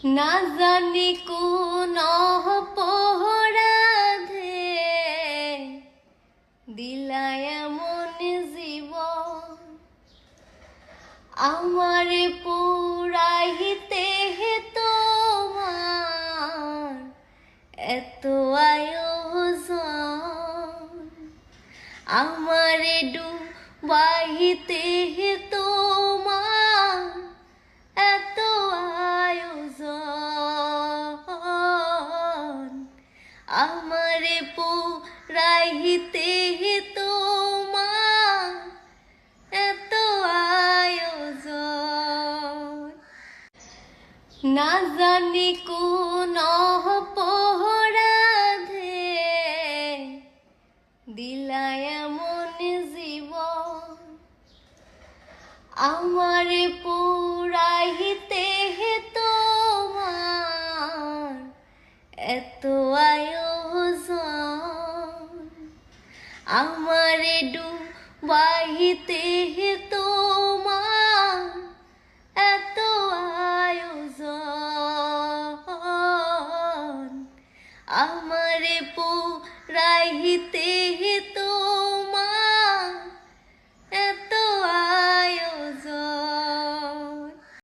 না জানি কোন অপরাধে দিলায় এমন জীবন, আমারে পুরাইতে তোমার এত আয়োজন, আমারে ডুবাইতে তোমার এত আয়োজন, আমারে পুরাইতে তোমার এত আয়োজন। না জানি কোন অপরাধে দিলায় এমন জীবন, আমারে পুরাইতে তোমার এত আয়োজন, আমারে ডুবাইতে তোমার এত আয়োজন, আমারে পুরাইতে